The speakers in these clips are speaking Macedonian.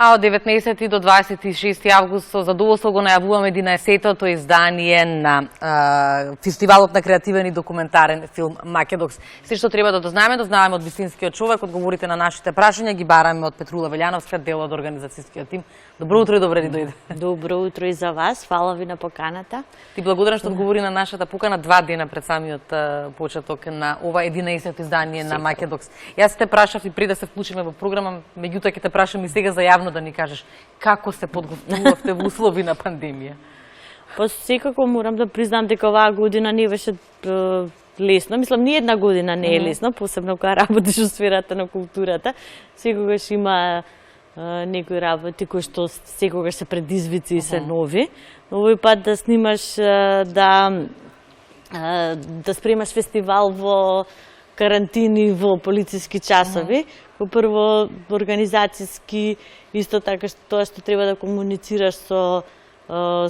А од 19 до 26 август со задоволство го најавуваме 11-тото издание на фестивалот на креативен и документарен филм Македокс. Се што треба да дознаваме од вистинскиот човек, одговорите на нашите прашања ги бараме од Петрула Велјановска, дел од организацијскиот тим. Добро утро и добре ни дојде. Добро утро и за вас, фала ви на поканата. Ти благодарам што одговори на нашата покана 2 дена пред самиот почеток на ова 11-то издание на Македокс. Јас те прашав и пред да се вклучиме во програма, меѓутоа ќе те прашам и сега за да ни кажеш како се подготвувавте во услови на пандемија? Па секако морам да признам дека оваа година не беше лесно. Мислам, ни една година не е лесно, посебно кога работиш во сферата на културата. Секогаш има некои работи кои што секогаш се предизвици и се нови. Овој пат да снимаш, да спремаш фестивал во карантини, во полициски часови, прво организацијски, исто така тоа што треба да комуницираш со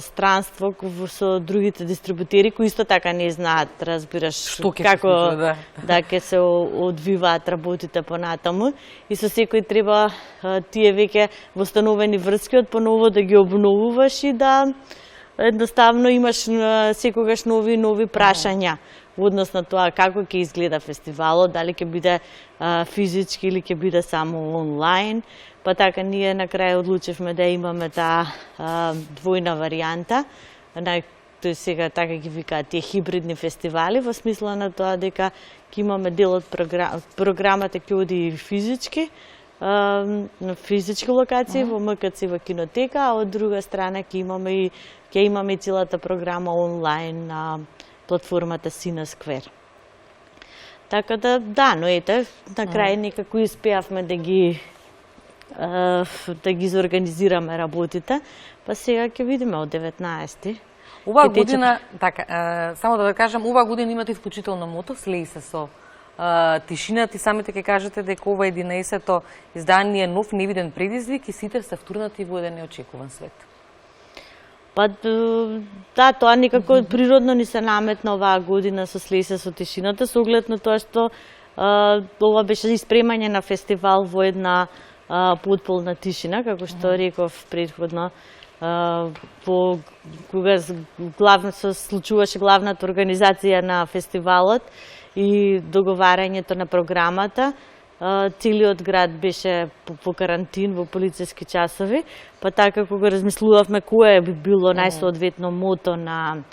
странство, со другите дистрибутери, кои исто така не знаат, разбираш, како да ќе се одвиваат работите понатаму. И со секој треба тие веќе востановени врски од поново да ги обновуваш и да едноставно имаш секогаш нови прашања во однос на тоа како ќе изгледа фестивалот, дали ќе биде физички или ќе биде само онлайн. Па така ние на крај одлучивме да имаме таа двојна варијанта. Тој сега така ги викаат тие хибридни фестивали, во смисла на тоа дека ќе имаме дел од програмата ќе оди физички, на физички локации во МКЦ во кинотека, а од друга страна ќе имаме и целата програма онлайн на платформата Сина Сквер. Така да, но ете, на крај некако успеавме да ги зорганизираме работите, па сега ќе видиме од 19-ти. Оваа година, така, само да кажам, оваа година имате исклучително мото, слеи се со тишина, ти самите ќе кажете дека ова 11-то издание е нов невиден предизвик и сите се втурнати во еден неочекуван свет. Па да, тоа некако природно ни се наметна оваа година со слеи се со тишината, со оглед на тоа што ова беше испремање на фестивал во една потполна тишина, како што реков предходно, кога се случуваше главната организација на фестивалот и договарањето на програмата. Целиот град беше по карантин, во полициски часови, па така кога размислувавме кое би било најсоодветно мото на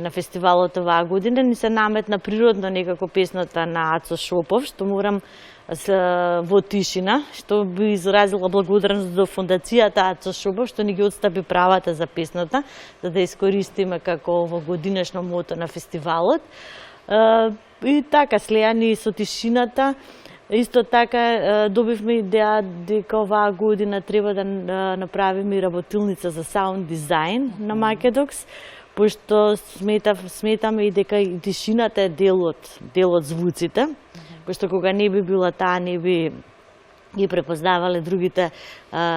фестивалот оваа година, ни се наметна природно некако песната на Ацо Шопов, што морам во тишина, што би изразила благодарност до фондацијата Ацо Шопов, што ни ги отстапи правата за песната, за да искористиме како во годинешно мото на фестивалот. И така, слејани со тишината, исто така добивме идеја дека оваа година треба да направиме и работилница за саунд дизајн на Македокс, пошто сметаме и дека и тишината е дел од звуците, пошто кога не би била таа, не би ги препознавале другите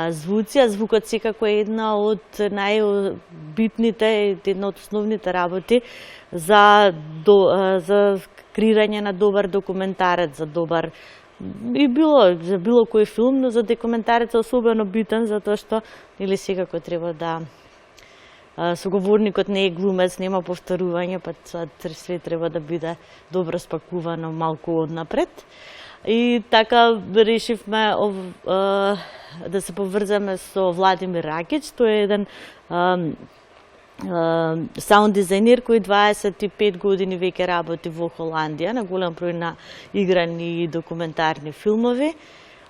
звуци, а звукот секако е една од најбитните, една од основните работи за креирање на добар документарец, за добар за било кој филм, но за документарец е особено битен, затоа што или секако треба да соговорникот не е глумец, нема повторување, па све треба да биде добро спакувано малку однапред. И така решивме да се поврзаме со Владимир Ракич, тој е еден саунд дизајнер кој 25 години веќе работи во Холандија на голем број на играни и документарни филмови.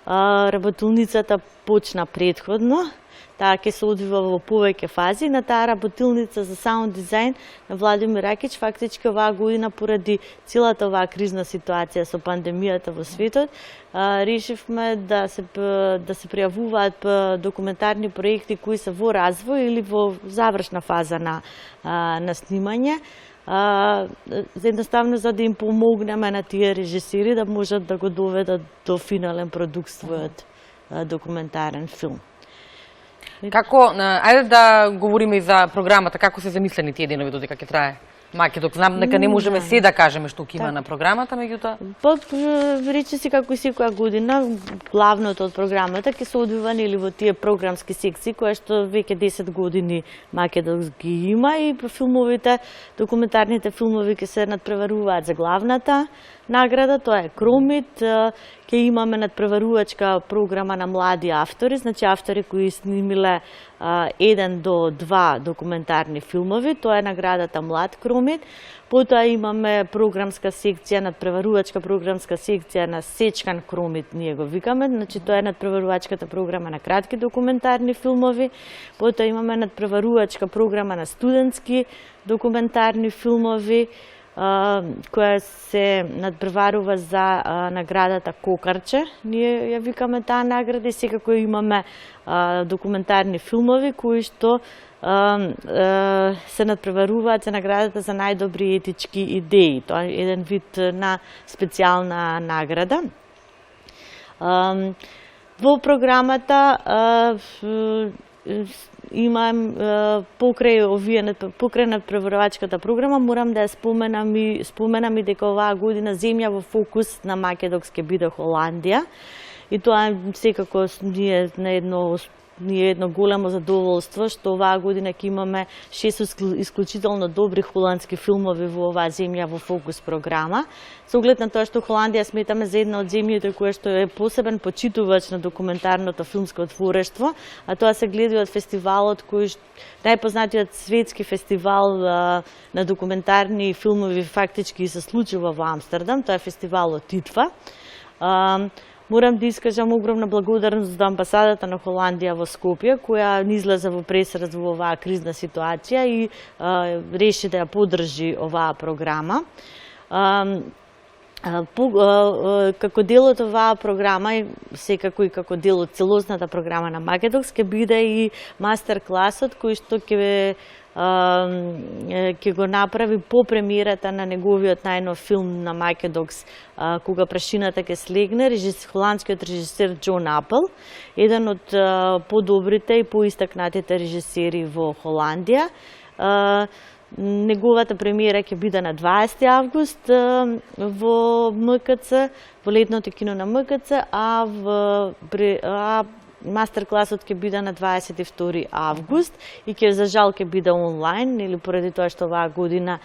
Работилницата почна предходно, таа ќе се одвива во повеќе фази. На таа работилница за саунд дизајн на Владимир Ракич фактички оваа година поради целата оваа кризна ситуација со пандемијата во светот, решивме да се пријавуваат документарни проекти кои се во развој или во завршна фаза на снимање, едноставно за да им помогнеме на тие режисери да можат да го доведат до финален продукт својот документарен филм. Како, ајде да говориме и за програмата, како се замислени тие денови додека ќе трае? Македокс? Знам дека не можеме се да кажеме што ќе има на програмата, меѓутоа... Па, рече си како и секоја година, главното од програмата ќе се одвива нели во тие програмски секции кои што веќе 10 години Македокс ги има и филмовите, документарните филмови ќе се надпреваруваат за главната награда, тоа е Кромит, ќе имаме надпреварувачка програма на млади автори, значи автори кои снимиле 1 до 2 документарни филмови, тоа е наградата Млад Кромит. Потоа имаме програмска секција, надпреварувачка програмска секција на Сечкан Кромит, ние го викаме, значи тоа е надпреварувачката програма на кратки документарни филмови. Потоа имаме надпреварувачка програма на студентски документарни филмови, која се надпреварува за наградата Кокарче. Ние ја викаме таа награда и секако имаме документарни филмови кои што се надпреваруваат за наградата за најдобри етички идеи. Тоа е еден вид на специјална награда. Во програмата имам покрај надпреварувачката програма, морам да ја споменам и дека оваа година земја во фокус на Македокс ќе биде Холандија. И тоа секако ние едно големо задоволство што оваа година ќе имаме 6 исклучително добри холандски филмови во оваа земја во фокус програма. Со оглед на тоа што Холандија сметаме за една од земјите која што е посебен почитувач на документарното филмско творештво, а тоа се гледа од фестивалот кој најпознатиот светски фестивал на документарни филмови фактички се случува во Амстердам, тоа е фестивалот ИТФА. Морам да искажам огромна благодарност до амбасадата на Холандија во Скопје, која ни излезе во пресраз во оваа кризна ситуација и реши да ја поддржи оваа програма. Како дел од оваа програма, секако и како дел од целосната програма на Македокс, ќе биде и мастер-класот кој што ќе го направи по премиерата на неговиот најнов филм на Македокс, Кога прашината ќе слегне, холандскиот режисер Джон Апел, еден од подобрите и поистакнатите режисери во Холандија. Неговата премиера ќе биде на 20 август во МКЦ, во летното кино на МКЦ, а мастер-класот ќе биде на 22 август и за жал ќе биде онлайн, или поради тоа што оваа година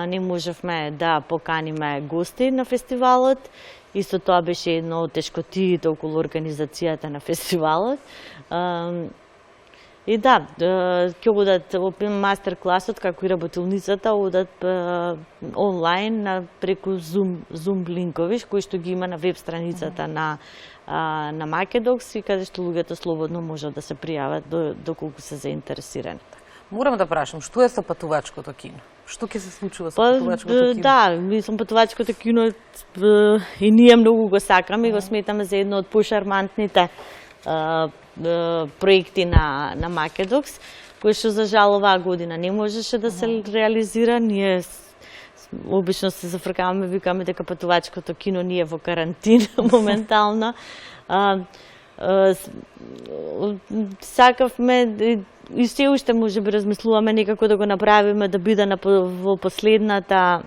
не можевме да поканиме гости на фестивалот. Исто тоа беше едно од тешкотиите околу организацијата на фестивалот. И да, ќе одат мастер-класот, како и работилницата, одат онлайн преку Zoom линкови, кои што ги има на веб страницата на Македокс и каде што луѓето слободно можат да се пријават доколку се заинтересирани. Морам да прашам, што е со патувачкото кино? Што ќе се случува со патувачкото кино? Да, мислам патувачкото кино и ние многу го сакаме и го сметаме за едно од пошармантните проекти на Македокс, кој што за жал оваа година не можеше да се реализира. Ние обично се зафркаваме, викаме дека патувачкото кино ни е во карантина моментално. Сакавме и се уште може би размислуваме некако да го направиме да биде во последната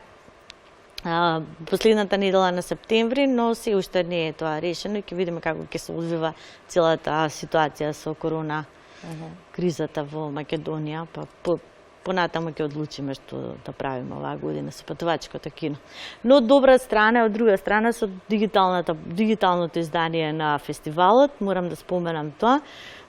недела на септември, но се уште не е тоа решено и ќе видиме како ќе се одвива целата ситуација со корона кризата во Македонија, па понатаму ќе одлучиме што да правиме оваа година со патувачкото кино. Но од добра страна, од друга страна со дигиталното издание на фестивалот, морам да споменам тоа,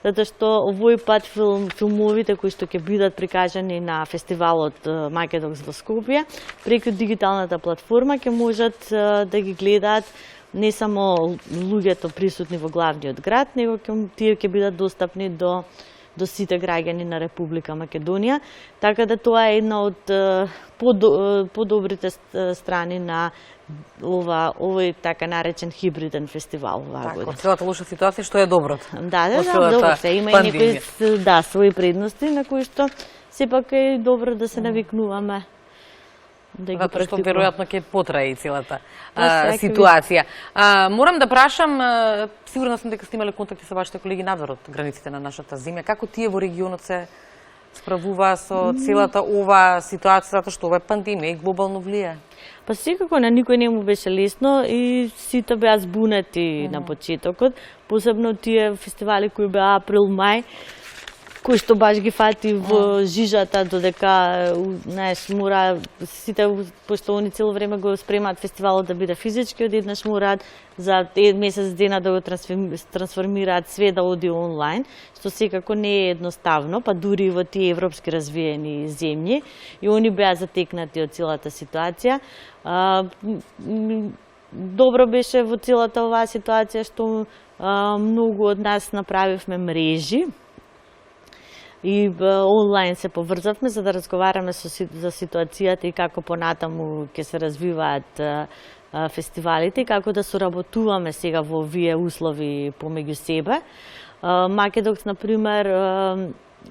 затоа што овој пат филмовите кои што ќе бидат прикажани на фестивалот Македокс во Скопје, преку дигиталната платформа ќе можат да ги гледаат не само луѓето присутни во главниот град, него тие ќе бидат достапни до сите граѓани на Република Македонија, така да тоа е една од подобрите страни на овој така наречен хибриден фестивал оваа година. Од целата лоша ситуација, што е доброто? Да, добро се, има и некои своји предности на кои што сепак е добро да се навикнуваме. Затоа што веројатно ќе потрае и целата ситуација. Морам да прашам, сигурна сум дека сте имале контакти со вашите колеги надвор од границите на нашата земја. Како тие во регионот се справуваа со целата ова ситуација, затоа што ова е пандемија и глобално влие? Па секако на никој не му беше лесно и сите беа збунети на почетокот, посебно тие фестивали кои беа април-мај, кои што баш ги фати во жижата, додека, знаеш, мора сите, пошто они цело време го спремаат фестивалот да биде физички, одеднаш мораат за месец дена да го трансформираат све да оди онлайн, што секако не е едноставно, па дури во тие европски развиени земји, и они беа затекнати од целата ситуација. Добро беше во целата оваа ситуација што многу од нас направивме мрежи, и онлайн се поврзавме за да разговараме за ситуацијата и како понатаму ќе се развиваат фестивалите и како да соработуваме сега во овие услови помеѓу себе. Македокс, например,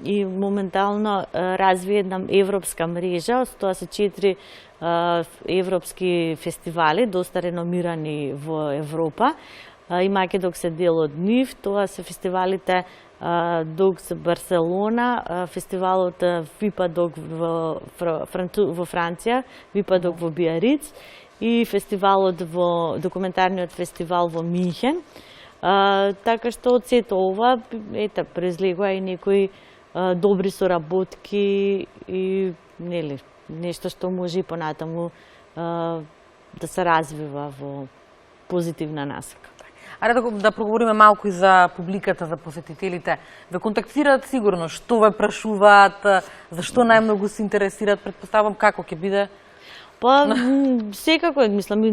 и моментално разви една европска мрежа, тоа се 4 европски фестивали, доста реномирани во Европа, и Македокс е дел од нив. Тоа се фестивалите Докс Барселона, фестивалот Випадок во Франција, Випадок во Биариц и фестивалот документарниот фестивал во Минхен. Така што од сето ова, ете, произлегува и некои добри соработки и нешто што може и понатаму да се развива во позитивна насока. Ајде да проговориме малку и за публиката, за посетителите. Ве контактираат сигурно, што ве прашуваат, зашто најмногу се интересираат, претпоставам како ќе биде? Па, секако, мислам,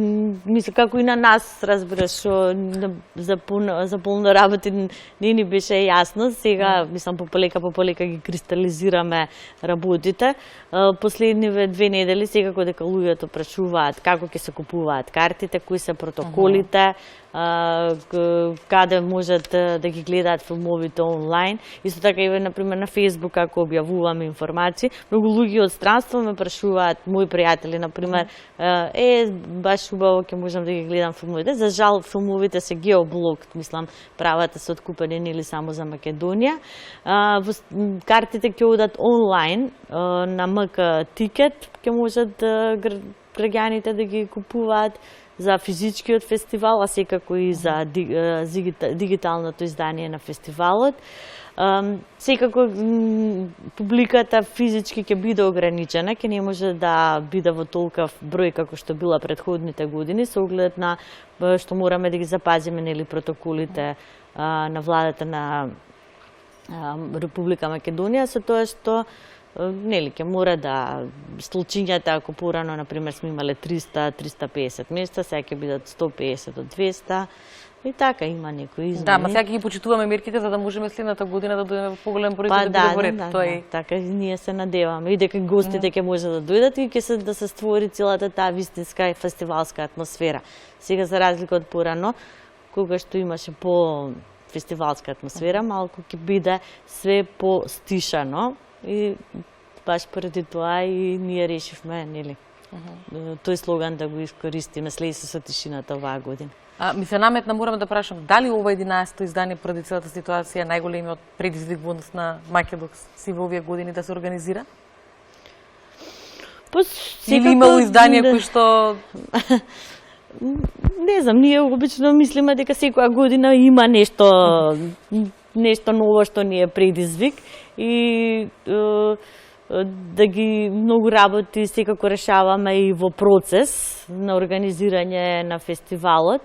како и на нас, разбираш, што за полно работи не ни беше јасно. Сега, мислам, пополека ги кристализираме работите. Последниве 2 недели секако дека луѓето прашуваат како ќе се купуваат картите, кои се протоколите, каде можат да ги гледаат филмовите онлайн. Исто така и например на Facebook како објавуваме информации, многу луѓе од странство ме прашуваат, мои пријатели например, баш убаво ќе можам да ги гледам филмовите. За жал филмовите се геоблокт, мислам, правата се откупени или само за Македонија. Картите ќе одат онлайн на МК Тикет, ќе можат граѓаните да ги купуваат за физичкиот фестивал, а секако и за дигиталното издание на фестивалот. Секако публиката физички ќе биде ограничена, ќе не може да биде во толков број како што била претходните години, со оглед на што мораме да ги запазиме протоколите на владата на Република Македонија, со тоа што ќе мора да столчињата, ако порано, например, сме имале 300-350 места, сега ќе бидат 150 до 200, и така има некои измени. Да, ма сега ги почитуваме мерките за да можеме следната година да дојдеме во поголем број да биде во ред. Така и ние се надеваме и дека гостите ќе може да дојдат и ќе да се створи целата таа вистинска и фестивалска атмосфера. Сега за разлика од порано, кога што имаше по фестивалска атмосфера, малку ќе биде све по-стишано. И баш поради тоа и ние решивме, тој слоган да го искористиме след со тишината оваа година. Ми се наметна, морам да прашам, дали ова 11-то издание поради целата ситуација најголемиот предизвикуваност на Македокс си во овие години да се организира? Или имало издание кои што... Не знам, ние обично мислиме дека секоја година има нешто ново што ни е предизвик и да ги многу работи секако решаваме и во процес на организирање на фестивалот.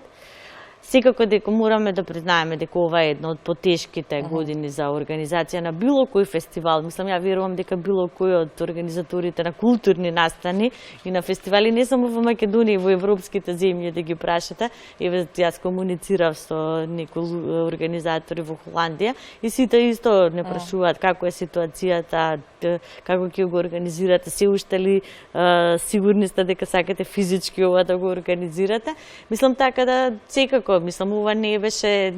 Секако дека мораме да признаеме дека ова е една од потешките години за организација на било кој фестивал. Мислам, ја верувам дека било кој од организаторите на културни настани и на фестивали, не само во Македонија, во европските земји да ги прашате. Еве, јас комуницирав со некои организатори во Холандија и сите исто не прашуваат како е ситуацијата, како ќе го организирате, се уште ли сигурни сте дека сакате физички ова да го организирате. Мислам така да секако, мислам ова не беше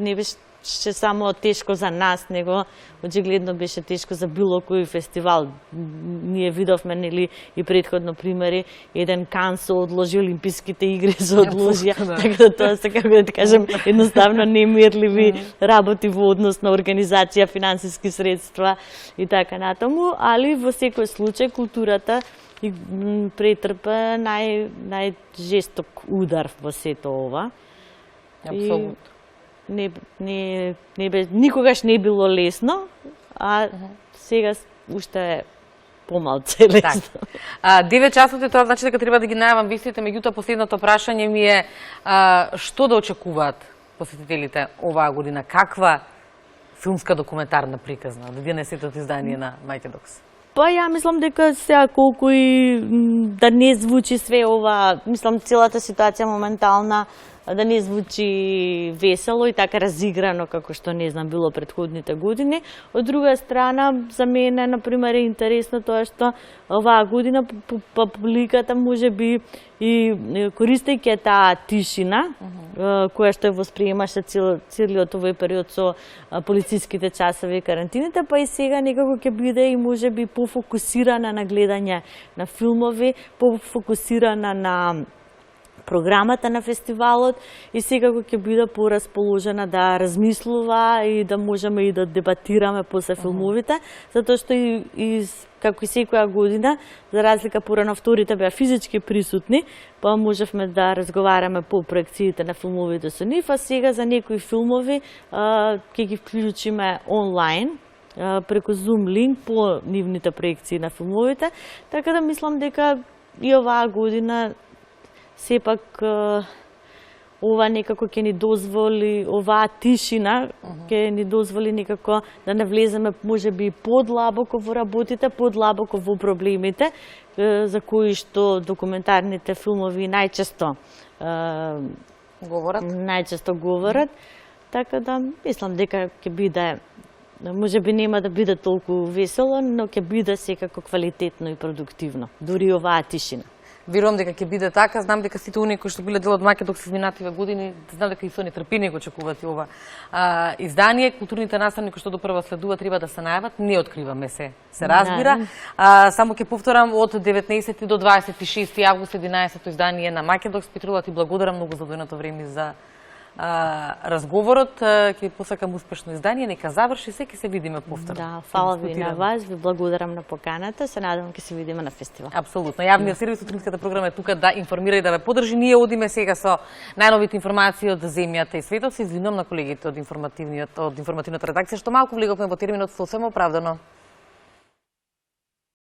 беше само тешко за нас, него очигледно беше тешко за било кој фестивал. Ние видовме нели и претходно примери, еден Кан се одложи, Олимписките игри се одложија, така да тоа се, како да ти кажем, едноставно немерливи работи во однос на организација, финансиски средства и така натаму, али во секој случај културата и претрпа најжесток удар во сето ова. Апсолутно. Никогаш не било лесно, а сега уште е помалце лесно. 9 часот е тоа, значи дека треба да ги најавам вистите, меѓутоа последното прашање ми е што да очекуваат посетителите оваа година? Каква филмска документарна приказна да биде сетото издание на Македокс? Па ја мислам дека сега колку и да не звучи све ова, мислам целата ситуација моментална, да не звучи весело и така разиграно како што не знам било претходните години. Од друга страна, за мене например е интересно тоа што оваа година публиката можеби и користејќи таа тишина која што ја восприемаше целиот овој период со полициските часови и карантините, па и сега некако ќе биде и можеби пофокусирана на гледање на филмови, пофокусирана на програмата на фестивалот и секако ќе биде порасположена да размислува и да можеме и да дебатираме после филмовите, затоа што и како и секоја година, за разлика порано вторите беа физички присутни, па можевме да разговараме по проекциите на филмовите со нив, а сега за некои филмови ќе ги вклучиме онлайн преку Zoom линк по нивните проекции на филмовите, така да мислам дека и оваа година сепак ова некако ќе ни дозволи, оваа тишина ќе ни дозволи некако да не влеземе можеби подлабоко во работите, подлабоко во проблемите за кои што документарните филмови најчесто говорат. Така да мислам дека ќе биде, можеби нема да биде толку весело, но ќе биде секако квалитетно и продуктивно, дури оваа тишина. Верувам дека ќе биде така, знам дека сите оние кои што биле дел од Македокс изминативе години, знам дека и со нетрпение го очекуваат и ова издание. Културните наставни кои што допрва следува треба да се најават, не откриваме се разбира. Само ќе повторам, од 19 до 26 август 11-то издание на Македокс. Петрула, ти благодарам многу за одвоеното време за разговорот. Ќе посакам успешно издание, нека заврши се, ќе се видиме повторно. Да, фала ви на вас, ви благодарам на поканата, се надевам ќе се видиме на фестивал. Апсолутно. Јавниот сервис, утринската програма е тука да информира и да ве подржи. Ние одиме сега со најновите информации од земјата и светот. Се извинувам на колегите од информативната редакција што малку влеговме во терминот, сосема оправдано.